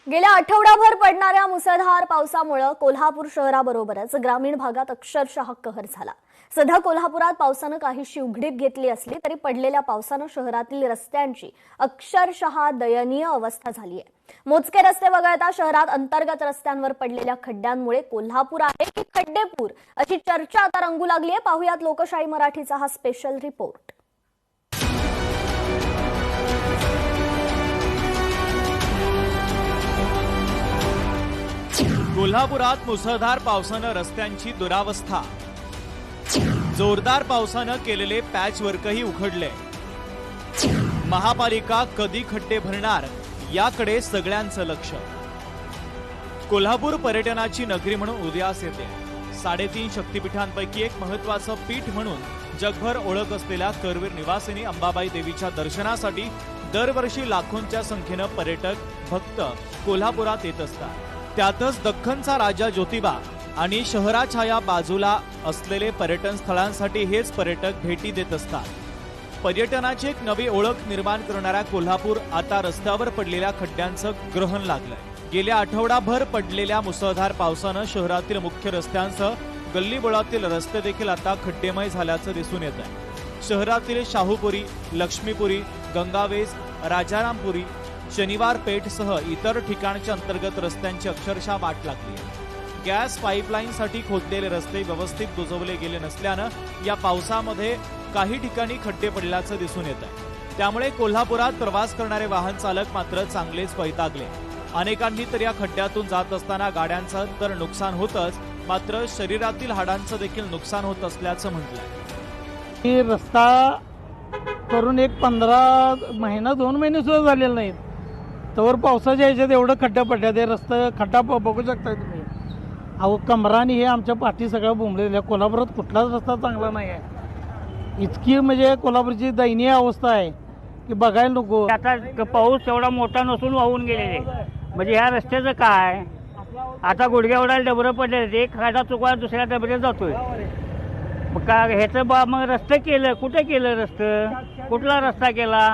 गेल्या आठवडाभर पडणाऱ्या मुसळधार पावसामुळे कोल्हापूर शहराबरोबरच ग्रामीण भागात अक्षरशः कहर झाला। सध्या कोल्हापुरात पावसानं काहीशी उघडीप घेतली असली तरी पडलेल्या पावसानं शहरातील रस्त्यांची अक्षरशः दयनीय अवस्था झाली आहे। मोजके रस्ते वगळता शहरात अंतर्गत रस्त्यांवर पडलेल्या खड्ड्यांमुळे कोल्हापूर आहे की खड्डेपूर अशी चर्चा आता रंगू लागली आहे। पाहुयात लोकशाही मराठीचा हा स्पेशल रिपोर्ट। कोल्हापुरात मुसळधार पावसानं रस्त्यांची दुरावस्था, जोरदार पावसानं केलेले पॅचवर्कही उखडले। महापालिका कधी खड्डे भरणार याकडे सगळ्यांचं लक्ष। कोल्हापूर पर्यटनाची नगरी म्हणून उदयास येते। 3.5 शक्तिपीठांपैकी एक महत्त्वाचं पीठ म्हणून जगभर ओळख असलेल्या करवीर निवासिनी अंबाबाई देवीच्या दर्शनासाठी दरवर्षी लाखोंच्या संख्येनं पर्यटक भक्त कोल्हापुरात येत असतात। त्यातच दख्खनचा राजा ज्योतिबा आणि शहराच्या या बाजूला असलेले पर्यटन स्थळांसाठी हेच पर्यटक भेटी देत असतात। पर्यटनाची एक नवी ओळख निर्माण करणाऱ्या कोल्हापूर आता रस्त्यावर पडलेल्या खड्ड्यांचं ग्रहण लागलंय। गेल्या आठवडाभर पडलेल्या मुसळधार पावसानं शहरातील मुख्य रस्त्यांसह गल्लीबोळातील रस्ते देखील आता खड्डेमय झाल्याचं दिसून येत आहे। शहरातील शाहूपुरी, लक्ष्मीपुरी, गंगावेस, राजारामपुरी, शनिवार पेठसह इतर ठिकाणच्या अंतर्गत रस्त्यांची अक्षरशः वाट लागली आहे। गॅस पाईपलाईनसाठी खोदलेले रस्ते व्यवस्थित बुजवले गेले नसल्यानं या पावसामध्ये काही ठिकाणी खड्डे पडल्याचं दिसून येत आहे। त्यामुळे कोल्हापुरात प्रवास करणारे वाहन चालक मात्र चांगलेच वैतागले। अनेकांनी तर या खड्ड्यातून जात असताना गाड्यांचं तर नुकसान होतच, मात्र शरीरातील हाडांचं देखील नुकसान होत असल्याचं म्हटलंय। रस्ता करून एक 15 महिना 2 महिने सुद्धा झालेले नाहीत, तर पावसाच्या ह्याच्यात एवढं खड्डा पडल्या ते रस्ता खड्डा बघू शकता तुम्ही। अहो कमरानी हे आमच्या पाठी सगळं बोंबलेलं आहे। कोल्हापुरात कुठलाच रस्ता चांगला नाही आहे। इतकी म्हणजे कोल्हापूरची दयनीय अवस्था आहे की बघायला नको। आता पाऊस तेवढा मोठा नसून वाहून गेलेले, म्हणजे ह्या रस्त्याचं काय आता गुडघ्या डबरं पडलेले, एक खड्डा चुकवा दुसऱ्या डबऱ्यात जातोय। मग का ह्याचं मग रस्ते केलं, कुठे केलं रस्तं, कुठला रस्ता केला?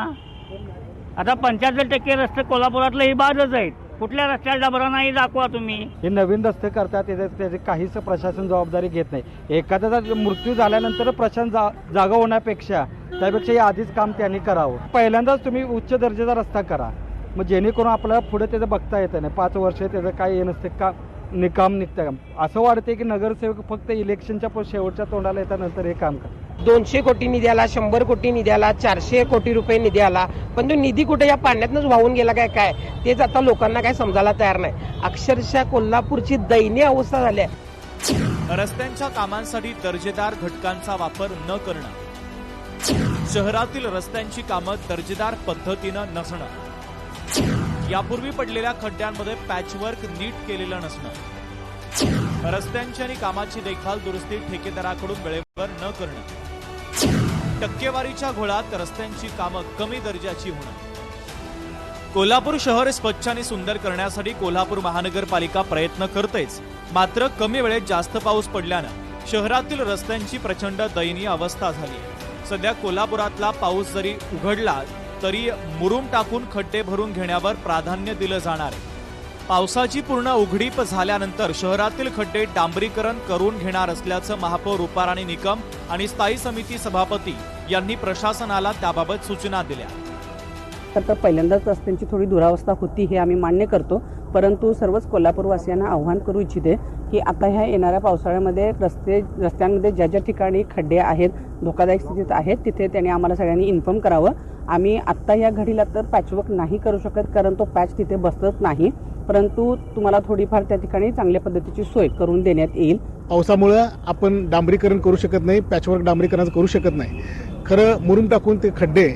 आता 75% रस्ते कोल्हापुरातले ही बादच आहेत। कुठल्या रस्त्याला डबरा नाही दाखवा तुम्ही। हे नवीन रस्ते करतात, त्याचे काहीच प्रशासन जबाबदारी घेत नाही। एखाद्याचा मृत्यू झाल्यानंतर प्रशासन जागा होण्यापेक्षा त्यापेक्षा हे आधीच काम त्यांनी करावं। पहिल्यांदाच तुम्ही उच्च दर्जाचा रस्ता करा, मग जेणेकरून आपल्याला पुढे त्याचं बघता येतं नाही। 5 वर्ष त्याचं काय हे नसते का निकाम निघतं। असं वाटते की नगरसेवक फक्त इलेक्शनच्या शेवटच्या तोंडाला येतानंतर हे काम करतात। 200 कोटी निधी आला, 100 कोटी निधी आला, 400 कोटी रुपये निधी आला, पण तो निधी कुठे या पाण्यातनंच वाहून गेला काय तेच आता लोकांना काय समजायला तयार नाही। अक्षरशः कोल्हापूरची दयनीय अवस्था झाली आहे। रस्त्यांच्या कामांसाठी दर्जेदार घटकांचा वापर न करणं, शहरातील रस्त्यांची कामं दर्जेदार पद्धतीनं नसणं, यापूर्वी पडलेल्या खड्ड्यांमध्ये पॅचवर्क नीट केलेलं नसणं, रस्त्यांची आणि कामाची देखभाल दुरुस्ती ठेकेदाराकडून वेळेवर न करणं, टक्केवारीच्या घोळात रस्त्यांची कामं कमी दर्जाची होणं। कोल्हापूर शहर स्वच्छ आणि सुंदर करण्यासाठी कोल्हापूर महानगरपालिका प्रयत्न करतेच, मात्र कमी वेळेत जास्त पाऊस पडल्यानं शहरातील रस्त्यांची प्रचंड दयनीय अवस्था झाली आहे। सध्या कोल्हापुरातला पाऊस जरी उघडला तरी मुरुम टाकून खड्डे भरून घेण्यावर प्राधान्य दिलं जाणार आहे। पावसाची पूर्ण उघडीप झाल्यानंतर शहरातील खड्डे डांबरीकरण करून घेणार असल्याचं महापौर रुपाराणी निकम आणि स्थायी समिती सभापती यांनी प्रशासनाला त्याबाबत सूचना दिल्या। तर पहिल्यांदाच रस्त्यांची थोडी दुरावस्था होती हे आम्ही मान्य करतो, परंतु सर्वच कोल्हापूरवासियांना आव्हान करू इच्छिते की आता ह्या येणाऱ्या पावसाळ्यामध्ये रस्त्यांमध्ये ज्या ज्या ठिकाणी खड्डे आहेत, धोकादायक स्थितीत आहेत, तिथे त्यांनी आम्हाला सगळ्यांनी इन्फॉर्म करावं। आम्ही आत्ता या घडीला तर पॅचवर्क नाही करू शकत, कारण तो पॅच तिथे बसत नाही, परंतु तुम्हाला थोडीफार त्या ठिकाणी चांगल्या पद्धतीची सोय करून देण्यात येईल। पावसामुळे आपण डांबरीकरण करू शकत नाही, पॅचवर्क डांबरीकरण करू शकत नाही। खरं मुरुम टाकून ते खड्डे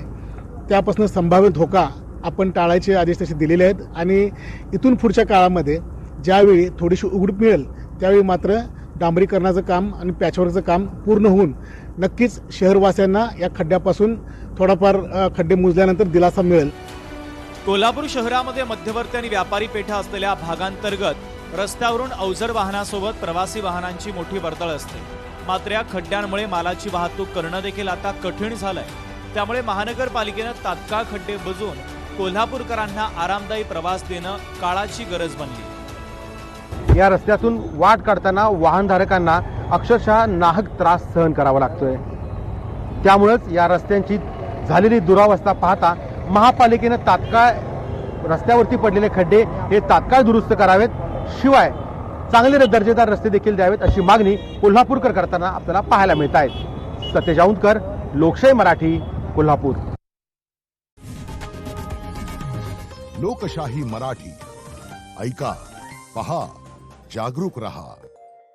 त्यापासून संभाव्य धोका आपण टाळायचे आदेश तसे दिलेले आहेत आणि इथून पुढच्या काळामध्ये ज्यावेळी थोडीशी उघडीप मिळेल त्यावेळी मात्र डांबरीकरणाचं काम आणि पॅचवर्कचं काम पूर्ण होऊन नक्कीच शहरवासियांना या खड्ड्यापासून थोडाफार खड्डे मुजल्यानंतर दिलासा मिळेल। कोल्हापूर शहरामध्ये मध्यवर्ती आणि व्यापारी पेठा असलेल्या भागांतर्गत रस्त्यावरून अवजड वाहनासोबत प्रवासी वाहनांची मोठी वर्दळ असते, मात्र या खड्ड्यांमुळे मालाची वाहतूक करणं देखील आता कठीण झालंय। त्यामुळे महानगरपालिकेनं तात्काळ खड्डे बुजवून कोल्हापूरकरांना आरामदायी प्रवास देणं काळाची गरज बनली। या रस्त्यातून वाट काढताना वाहनधारकांना अक्षरशः नाहक त्रास सहन करावा लागतोय। त्यामुळेच या रस्त्यांची झालेली दुरावस्था पाहता महापालिकेनं तात्काळ रस्त्यावरती पडलेले खड्डे हे तात्काळ दुरुस्त करावेत, शिवाय चांगले दर्जेदार रस्ते देखील द्यावेत अशी मागणी कोल्हापूरकर करताना आपल्याला पाहायला मिळत आहे। सतेज औंधकर, लोकशाही मराठी, कोल्हापूर। लोकशाही मराठी, ऐका, पहा, जागरूक रहा।